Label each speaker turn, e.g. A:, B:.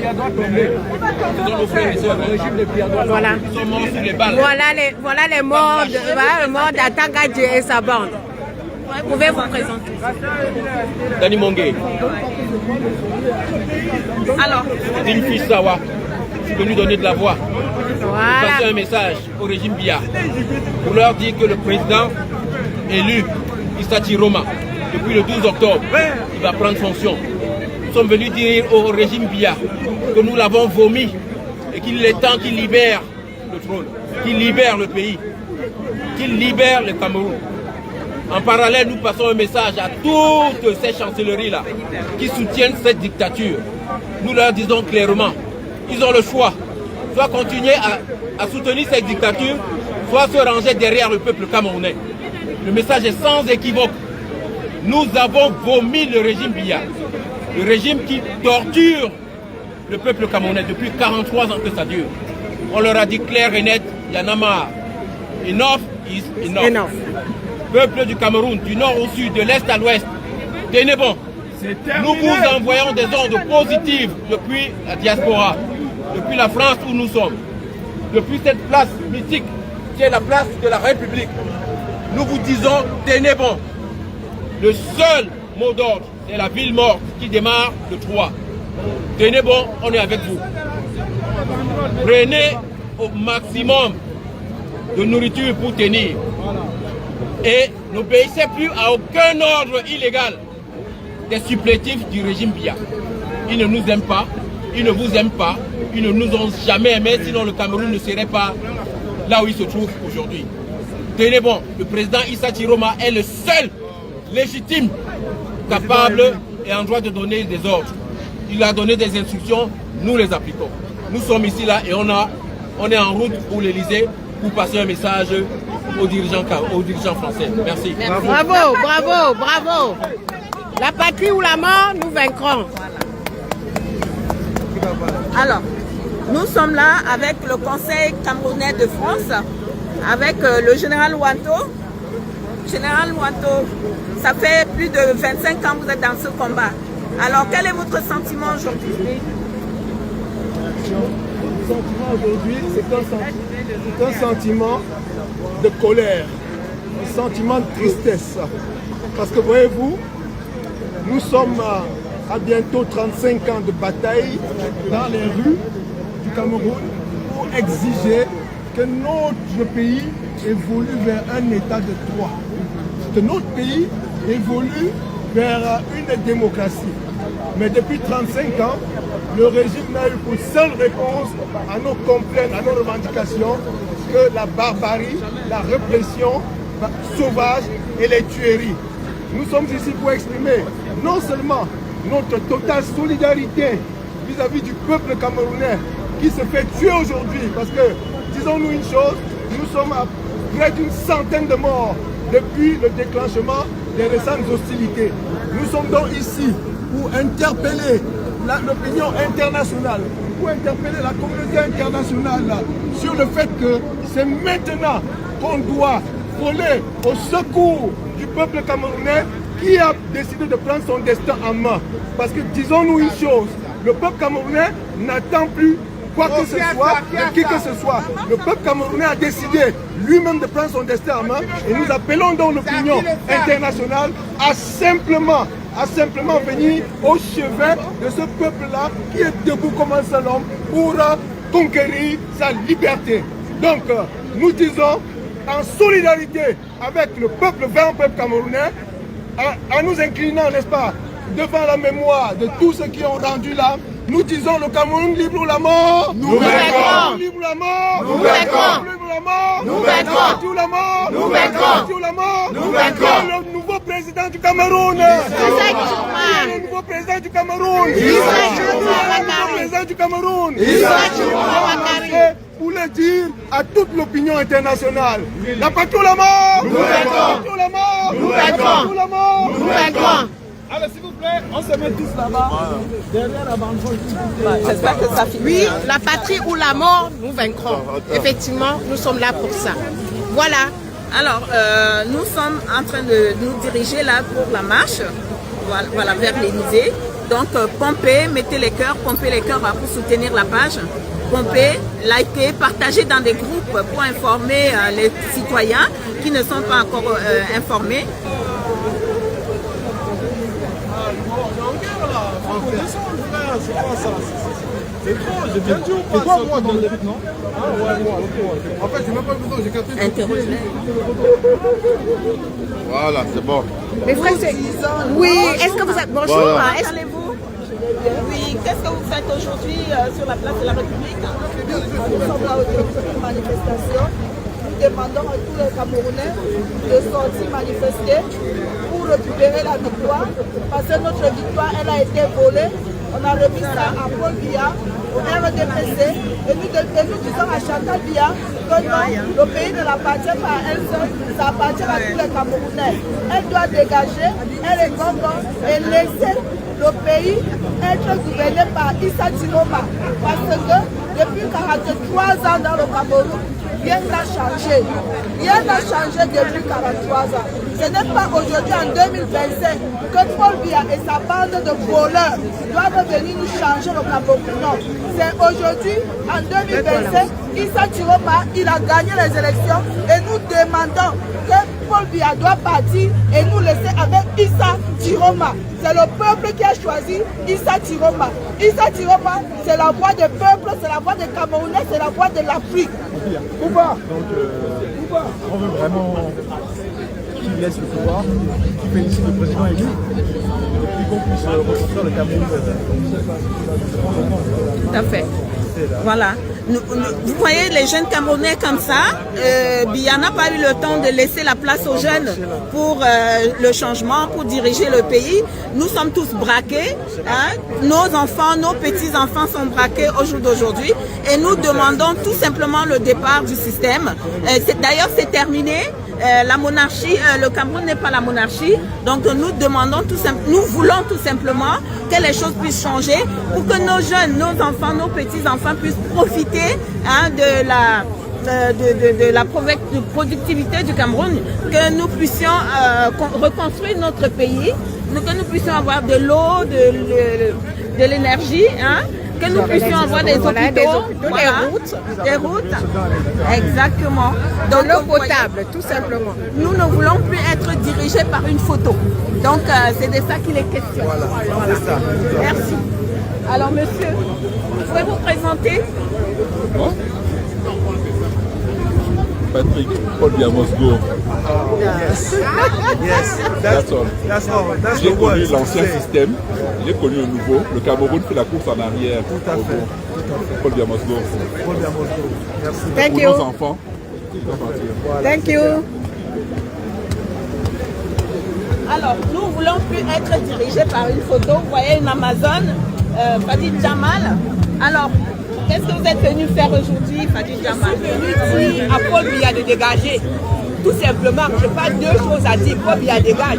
A: Biya doit tomber.
B: Ce sont nos frères et sœurs.
A: Le régime de Biya doit tomber.
C: Voilà.
B: Ils sont morts sous les balles.
C: Voilà les morts d'Atangadji et sa bande. Vous pouvez vous présenter.
B: Dani Mongé.
C: Alors,
B: Dine Fissawa. Je suis venu donner de la voix.
C: voilà.
B: Passer un message au régime Biya pour leur dire que le président élu, Issa Chiroma, depuis le 12 octobre, il va prendre fonction. Nous sommes venus dire au régime Biya que nous l'avons vomi et qu'il est temps qu'il libère le trône, qu'il libère le pays, qu'il libère le Cameroun. En parallèle, nous passons un message à toutes ces chancelleries-là qui soutiennent cette dictature. Nous leur disons clairement, ils ont le choix, soit continuer à soutenir cette dictature, soit se ranger derrière le peuple camerounais. Le message est sans équivoque. Nous avons vomi le régime Biya, le régime qui torture le peuple camerounais depuis 43 ans que ça dure. On leur a dit clair et net, il y en a marre. Enough is enough. Peuple du Cameroun, du nord au sud, de l'est à l'ouest, tenez bon. Nous vous envoyons des ordres positifs depuis la diaspora, depuis la France où nous sommes, depuis cette place mythique qui est la place de la République. Nous vous disons, tenez bon. Le seul mot d'ordre, c'est la ville morte qui démarre le 3. Tenez bon, on est avec vous. Prenez au maximum de nourriture pour tenir. Et n'obéissez plus à aucun ordre illégal des supplétifs du régime Biya. Ils ne nous aiment pas, ils ne vous aiment pas, ils ne nous ont jamais aimés, sinon le Cameroun ne serait pas là où il se trouve aujourd'hui. Tenez bon, le président Issa Chiroma est le seul légitime, capable et en droit de donner des ordres. Il a donné des instructions, nous les appliquons. Nous sommes ici là et on est en route pour l'Elysée pour passer un message aux dirigeants français. Merci.
C: Bravo, bravo, bravo. La patrie ou la mort, nous vaincrons.
D: Alors, nous sommes là avec le Conseil camerounais de France, avec le général Wanto. Général Wanto, ça fait plus de 25 ans que vous êtes dans ce combat. Alors, quel est votre sentiment aujourd'hui?
A: Le sentiment aujourd'hui, c'est un sentiment de colère, un sentiment de tristesse. Parce que voyez-vous, nous sommes à bientôt 35 ans de bataille dans les rues du Cameroun pour exiger que notre pays évolue vers un état de droit, que notre pays évolue vers une démocratie. Mais depuis 35 ans, le régime n'a eu pour seule réponse à nos complaintes, à nos revendications, que la barbarie, la répression sauvage et les tueries. Nous sommes ici pour exprimer non seulement notre totale solidarité vis-à-vis du peuple camerounais qui se fait tuer aujourd'hui, parce que, disons-nous une chose, nous sommes à près d'une centaine de morts depuis le déclenchement des récentes hostilités. Nous sommes donc ici pour interpeller l'opinion internationale, pour interpeller la communauté internationale sur le fait que c'est maintenant qu'on doit voler au secours du peuple camerounais qui a décidé de prendre son destin en main. Parce que disons-nous une chose, le peuple camerounais n'attend plus quoi que ce soit, de qui que ce soit. Le peuple camerounais a décidé lui-même de prendre son destin en main et nous appelons donc l'opinion internationale à simplement venir au chevet de ce peuple-là qui est debout comme un seul homme pour conquérir sa liberté. Donc, nous disons, en solidarité avec le peuple, vers un peuple camerounais, en nous inclinant, n'est-ce pas, devant la mémoire de tous ceux qui ont rendu l'âme, nous disons le Cameroun libre ou la mort.
C: Nous vaincrons.
A: Libre ou la mort.
C: Nous vaincrons.
A: Libre ou la mort.
C: Nous vaincrons.
A: Libre ou la mort.
C: Nous vaincrons.
A: Libre ou la mort.
C: Nous vaincrons.
A: Le nouveau président du Cameroun. Le nouveau président du Cameroun. Le nouveau président du Cameroun. Pour le dire à toute l'opinion internationale. La patrie ou la mort.
C: Nous vaincrons.
A: Nous la mort.
C: Nous vaincrons.
A: La mort.
C: Nous vaincrons.
A: Alors s'il vous plaît, on se met tous là-bas, derrière la banderole.
D: J'espère que ça finit.
C: Oui, la patrie ou la mort, nous vaincrons. Effectivement, nous sommes là pour ça. Voilà.
D: Alors, nous sommes en train de nous diriger là pour la marche, voilà vers l'Élysée. Donc pompez, mettez les cœurs, pompez les cœurs pour soutenir la page. Pompez, likez, partagez dans des groupes pour informer les citoyens qui ne sont pas encore informés.
A: C'est trop, j'ai bien dit ou pas? C'est quoi moi dans le but, non? Ah ouais, moi, ok. En fait, j'ai même pas besoin, j'ai capté.
D: Interrogez.
B: Voilà, c'est bon.
C: Mes frères, c'est... Oui, est-ce que vous êtes... Bonjour,
B: Voilà.
C: est-ce...
D: Allez-vous? Oui, qu'est-ce que vous faites aujourd'hui sur la place de la République?
E: Nous sommes là aujourd'hui pour une manifestation. Nous demandons à tous les Camerounais de sortir manifester pour récupérer la victoire. Parce que notre victoire, elle a été volée. On a remis ça à Paul Biya, au RDPC. Et nous disons à Chantal Biya que non, le pays ne l'appartient pas à elle seule, ça appartient à tous les Camerounais. Elle doit dégager, elle est contente et laisser le pays être gouverné par Issa Tiroma. Parce que depuis 43 ans dans le Cameroun, rien n'a changé. Rien n'a changé depuis 43 ans. Ce n'est pas aujourd'hui, en 2025, que Paul Biya et sa bande de voleurs doivent venir nous changer le Cameroun. Non. C'est aujourd'hui, en 2025, Issa Tiroma, il a gagné les élections et nous demandons que Paul Biya doit partir et nous laisser avec Issa Tiroma. C'est le peuple qui a choisi Issa Tiroma. Issa Tiroma, c'est la voix du peuple, c'est la voix des Camerounais, c'est la voix de l'Afrique.
A: Donc, on veut vraiment qu'il laisse le pouvoir, qu'il félicite le président élu, et puis qu'on puisse reconstruire le Cameroun.
D: Tout à fait. Voilà. Vous voyez les jeunes Camerounais comme ça, Biya n'a pas eu le temps de laisser la place aux jeunes pour le changement, pour diriger le pays. Nous sommes tous braqués, hein? Nos enfants, nos petits-enfants sont braqués au jour d'aujourd'hui et nous demandons tout simplement le départ du système. D'ailleurs, c'est terminé. La monarchie, le Cameroun n'est pas la monarchie, donc nous demandons nous voulons tout simplement que les choses puissent changer pour que nos jeunes, nos enfants, nos petits-enfants puissent profiter hein, de la productivité du Cameroun, que nous puissions reconstruire notre pays, que nous puissions avoir de l'eau, de l'énergie, hein, que nous puissions avoir des hôpitaux, voilà, des routes. Exactement. Donc,
C: l'eau potable, tout simplement.
D: Nous ne voulons plus être dirigés par une photo. Donc, c'est de ça qu'il est question.
A: Voilà. C'est ça.
D: Merci. Alors, monsieur, vous pouvez vous présenter?
F: Patrick, Paul Biya must go.
A: Yes. Yes.
F: That's all.
A: That's all. That's
F: J'ai
A: the
F: connu
A: word.
F: l'ancien système, j'ai connu le nouveau. Le Cameroun fait la course en arrière.
A: Tout à fait. Tout à fait.
F: Paul Biya must go.
A: Paul Biya must go. Merci.
C: Thank
F: Pour
C: you.
F: nos enfants.
C: Thank you.
D: Alors, nous ne voulons plus être dirigés par une photo. Vous voyez une Amazone, Fadi Jamal. Alors, qu'est-ce que vous êtes venu faire aujourd'hui, Fadi Jamal?
G: Je suis venu dire à Paul Biya de dégager. Tout simplement, je n'ai pas deux choses à dire. Paul Biya dégage.